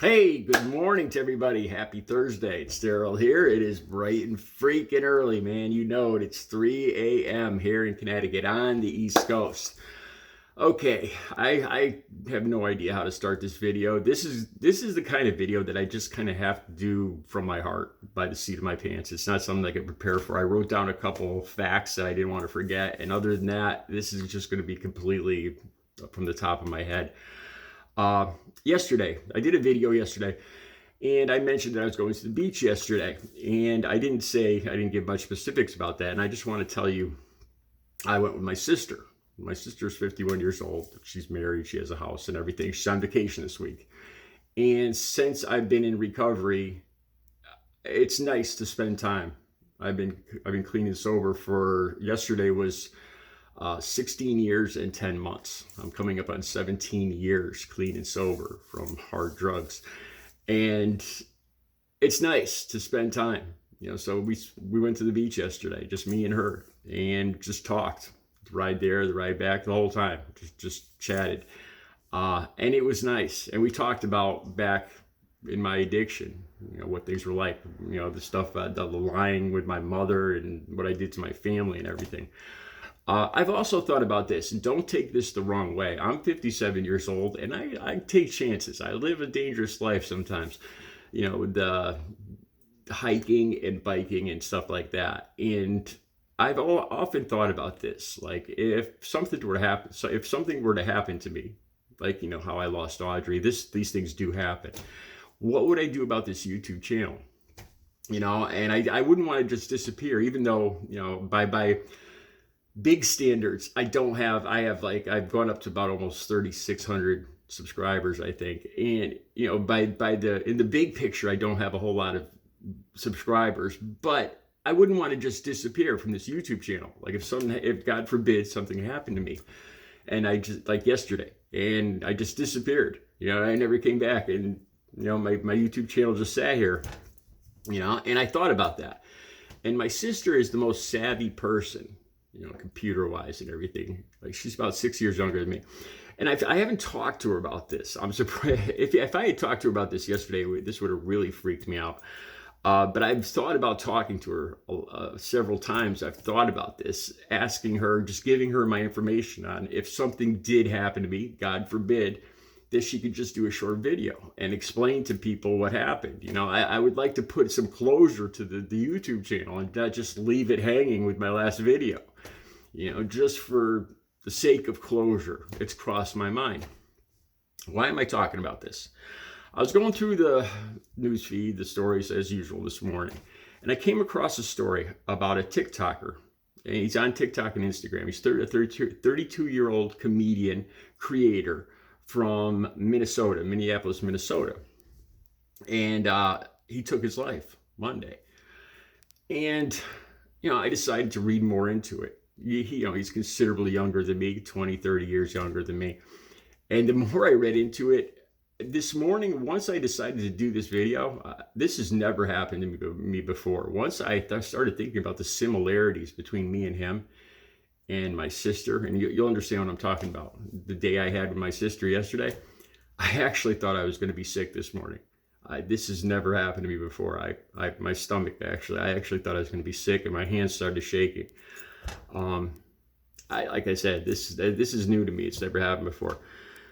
Hey, good morning to everybody. Happy Thursday. It's Daryl here. It is bright and freaking early, man. You know it. It's 3 a.m. here in Connecticut on the East Coast. Okay, I have no idea how to start this video. This is the kind of video that I just kind of have to do from my heart, by the seat of my pants. It's not something I could prepare for. I wrote down a couple facts that I didn't want to forget, and other than that, this is just going to be completely from the top of my head. Yesterday, I did a video yesterday, and I mentioned that I was going to the beach yesterday, and I didn't give much specifics about that, and I just want to tell you, I went with my sister. My sister's 51 years old. She's married. She has a house and everything. She's on vacation this week. And since I've been in recovery, it's nice to spend time. I've been clean and sober for, yesterday was 16 years and 10 months. I'm coming up on 17 years clean and sober from hard drugs. And it's nice to spend time. So we went to the beach yesterday, just me and her, and just talked. The ride there, the ride back, the whole time. Just chatted. And it was nice. And we talked about back in my addiction, what things were like, the stuff about the lying with my mother and what I did to my family and everything. I've also thought about this, and don't take this the wrong way. I'm 57 years old, and I take chances. I live a dangerous life sometimes, with the hiking and biking and stuff like that. And I've often thought about this, like if something were to happen to me, like how I lost Audrey, these things do happen. What would I do about this YouTube channel? And I wouldn't want to just disappear, even though by big standards, I've gone up to about almost 3,600 subscribers, I think. And, in the big picture, I don't have a whole lot of subscribers, but I wouldn't want to just disappear from this YouTube channel. Like if God forbid something happened to me, and I just, like yesterday, and I just disappeared, I never came back. And, my YouTube channel just sat here, and I thought about that. And my sister is the most savvy person, computer wise and everything. Like she's about 6 years younger than me. And I haven't talked to her about this. I'm surprised. If I had talked to her about this yesterday, this would have really freaked me out. But I've thought about talking to her several times. I've thought about this, asking her, just giving her my information on if something did happen to me, God forbid, that she could just do a short video and explain to people what happened. I would like to put some closure to the YouTube channel and not just leave it hanging with my last video. Just for the sake of closure. It's crossed my mind. Why am I talking about this? I was going through the news feed, the stories as usual this morning, and I came across a story about a TikToker. And he's on TikTok and Instagram. He's a 32-year-old comedian creator from Minnesota, Minneapolis, Minnesota. And he took his life Monday. And, I decided to read more into it. He's considerably younger than me, 20, 30 years younger than me. And the more I read into it, this morning, once I decided to do this video, this has never happened to me before. Once I started thinking about the similarities between me and him and my sister, and you'll understand what I'm talking about. The day I had with my sister yesterday, I actually thought I was going to be sick this morning. This has never happened to me before. My stomach I actually thought I was going to be sick, and my hands started shaking. Like I said, this is new to me. It's never happened before.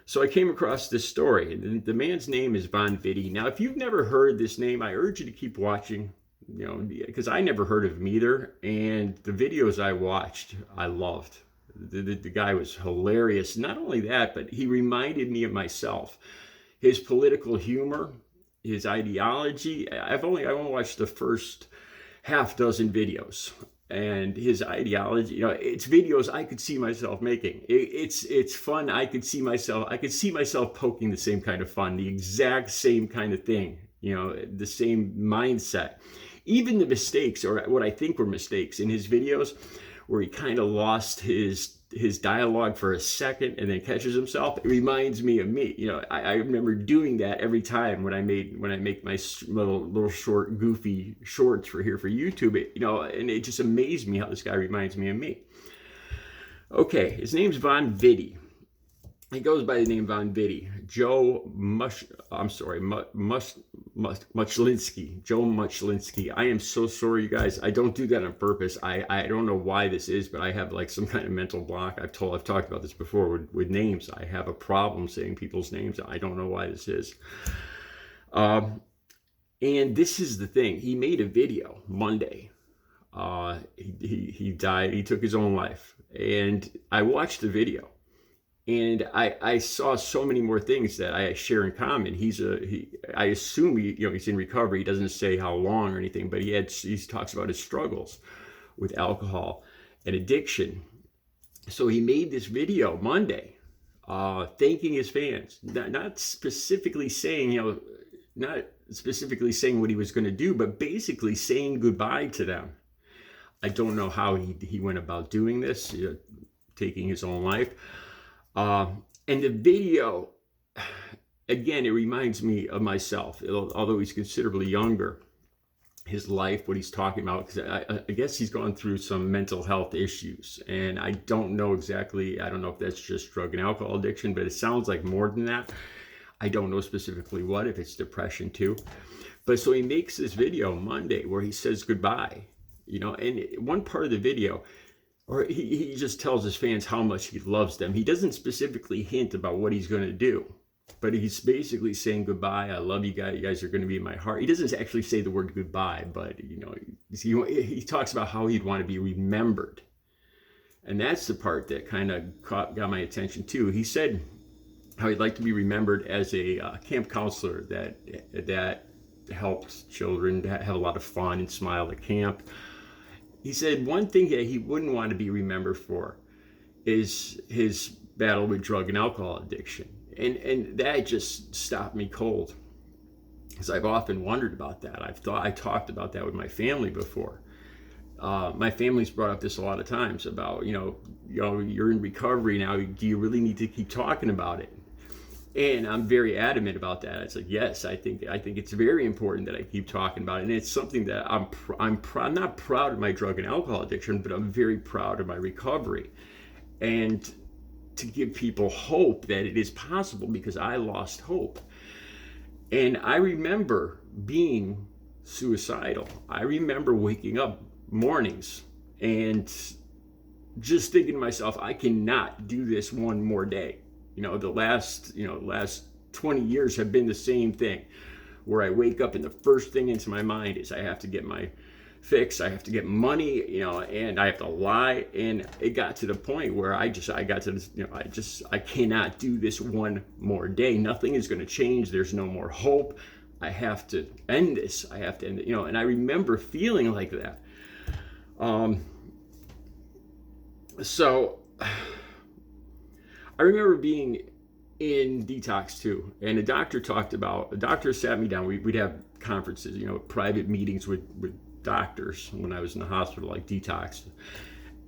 So I came across this story. The man's name is VonViddy. Now, if you've never heard this name, I urge you to keep watching, because I never heard of him either. And the videos I watched, I loved. The guy was hilarious. Not only that, but he reminded me of myself. His political humor, his ideology. I've only watched the first half dozen videos. And his ideology, it's videos I could see myself making. It's fun. I could see myself poking the same kind of fun, the exact same kind of thing, the same mindset. Even the mistakes, or what I think were mistakes in his videos, where he kind of lost his dialogue for a second and then catches himself. It reminds me of me. I remember doing that every time when I make my little short, goofy shorts for YouTube. And it just amazed me how this guy reminds me of me. Okay, his name's VonViddy. He goes by the name VonViddy. Muchlinski. Joe Muchlinski. I am so sorry, you guys. I don't do that on purpose. I don't know why this is, but I have like some kind of mental block. I've talked about this before with names. I have a problem saying people's names. I don't know why this is. And this is the thing. He made a video Monday. He died. He took his own life, and I watched the video. And I saw so many more things that I share in common. I assume he's in recovery. He doesn't say how long or anything, but he talks about his struggles with alcohol and addiction. So he made this video Monday, thanking his fans, not specifically saying not specifically saying what he was going to do, but basically saying goodbye to them. I don't know how he went about doing this, taking his own life. And the video, again, it reminds me of myself, although he's considerably younger. His life, what he's talking about, because I guess he's gone through some mental health issues, and I don't know exactly. I don't know if that's just drug and alcohol addiction, but it sounds like more than that. I don't know specifically what, if it's depression too. But so he makes this video Monday where he says goodbye, and one part of the video, or he just tells his fans how much he loves them. He doesn't specifically hint about what he's going to do, but he's basically saying goodbye. I love you guys. You guys are going to be in my heart. He doesn't actually say the word goodbye, but he talks about how he'd want to be remembered. And that's the part that kind of got my attention too. He said how he'd like to be remembered as a camp counselor that helped children to have a lot of fun and smile at camp. He said one thing that he wouldn't want to be remembered for is his battle with drug and alcohol addiction. And that just stopped me cold, because I've often wondered about that. I talked about that with my family before. My family's brought up this a lot of times about, you're in recovery now. Do you really need to keep talking about it? And I'm very adamant about that. It's like, yes, I think it's very important that I keep talking about it. And it's something that I'm not proud of my drug and alcohol addiction, but I'm very proud of my recovery. And to give people hope that it is possible, because I lost hope. And I remember being suicidal. I remember waking up mornings and just thinking to myself, I cannot do this one more day. The last 20 years have been the same thing, where I wake up and the first thing into my mind is I have to get my fix, I have to get money, and I have to lie. And it got to the point where I got to this, I cannot do this one more day. Nothing is going to change. There's no more hope. I have to end this. I have to end it, and I remember feeling like that. So I remember being in detox too, and the doctor sat me down. We'd have conferences, private meetings with doctors when I was in the hospital, like detox.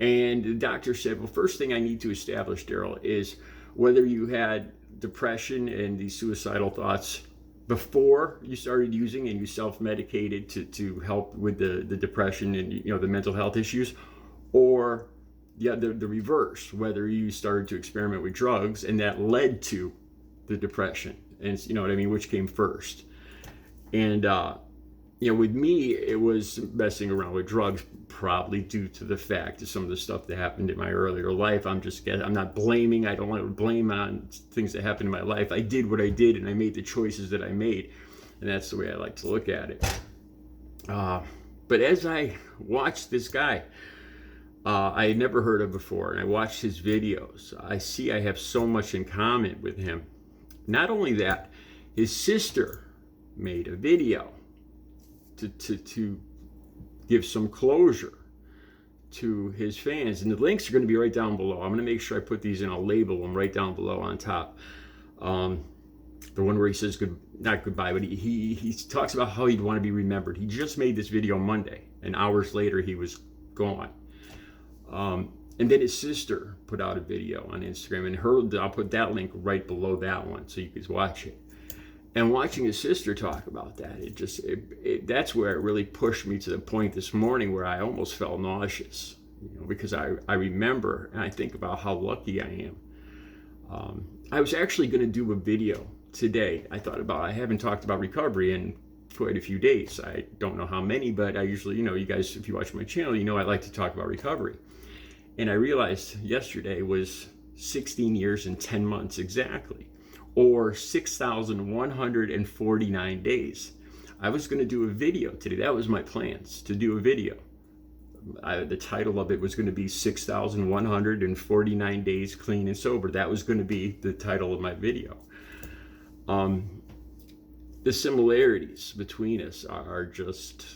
And the doctor said, well, first thing I need to establish, Daryl, is whether you had depression and these suicidal thoughts before you started using, and you self-medicated to help with the depression and the mental health issues, or the reverse, whether you started to experiment with drugs and that led to the depression, and which came first. And with me, it was messing around with drugs, probably due to the fact of some of the stuff that happened in my earlier life. I'm not blaming. I don't want to blame on things that happened in my life. I did what I did, and I made the choices that I made, and that's the way I like to look at it. But as I watched this guy, I had never heard of before, and I watched his videos, I have so much in common with him. Not only that, his sister made a video to give some closure to his fans, and the links are going to be right down below. I'm going to make sure I put these in. I'll label them right down below on top. The one where he says not goodbye, but he talks about how he'd want to be remembered. He just made this video Monday, and hours later he was gone. And then his sister put out a video on Instagram, and I'll put that link right below that one so you can watch it. And watching his sister talk about that, that's where it really pushed me to the point this morning where I almost felt nauseous, because I remember and I think about how lucky I am. I was actually going to do a video today. I haven't talked about recovery in quite a few days. I don't know how many, but I usually, you guys, if you watch my channel, I like to talk about recovery. And I realized yesterday was 16 years and 10 months exactly, or 6,149 days. I was going to do a video today. That was my plans, to do a video. The title of it was going to be 6,149 days clean and sober. That was going to be the title of my video. The similarities between us are just,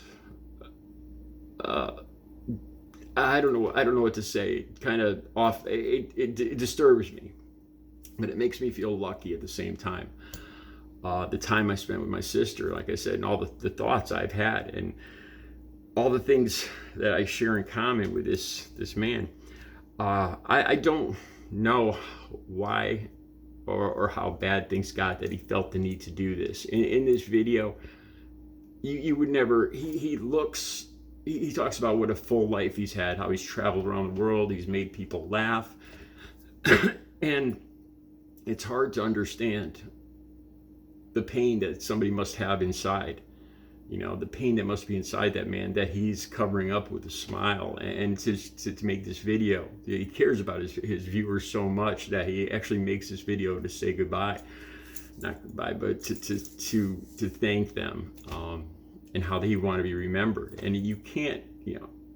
I don't know what to say. Kind of off. It disturbs me, but it makes me feel lucky at the same time. The time I spent with my sister, like I said, and all the thoughts I've had, and all the things that I share in common with this man. I don't know why or how bad things got that he felt the need to do this. In this video, you would never, he talks about what a full life he's had, how he's traveled around the world, he's made people laugh. And it's hard to understand the pain that somebody must have inside. The pain that must be inside that man, that he's covering up with a smile. And to make this video, he cares about his viewers so much that he actually makes this video to say goodbye. Not goodbye, but to thank them, and how they want to be remembered. And you can't,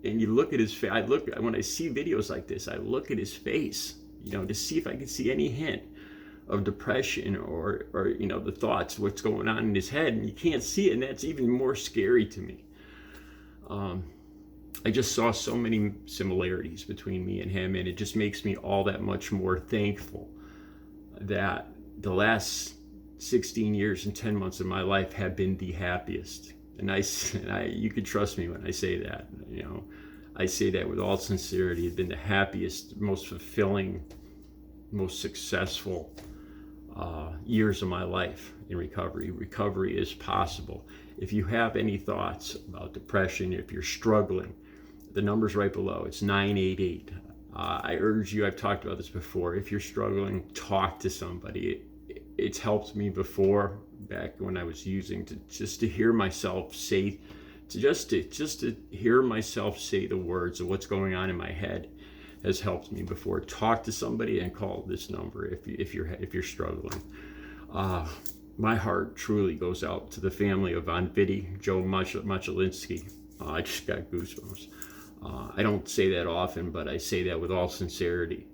and you look at his face. When I see videos like this, I look at his face, to see if I can see any hint of depression or the thoughts, what's going on in his head, and you can't see it, and that's even more scary to me. I just saw so many similarities between me and him, and it just makes me all that much more thankful that the last 16 years and 10 months of my life have been the happiest. And you can trust me when I say that. I say that with all sincerity. It's been the happiest, most fulfilling, most successful years of my life in recovery. Recovery is possible. If you have any thoughts about depression, if you're struggling, the number's right below. It's 988. I urge you, I've talked about this before, if you're struggling, talk to somebody. It's helped me before, back when I was using, to hear myself say, to hear myself say the words of what's going on in my head has helped me before. Talk to somebody and call this number if you're struggling. My heart truly goes out to the family of VonViddy, Joe Muchlinski. I just got goosebumps. I don't say that often, but I say that with all sincerity.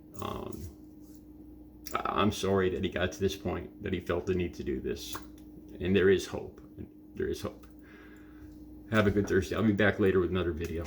I'm sorry that he got to this point, that he felt the need to do this. And there is hope. There is hope. Have a good Thursday. I'll be back later with another video.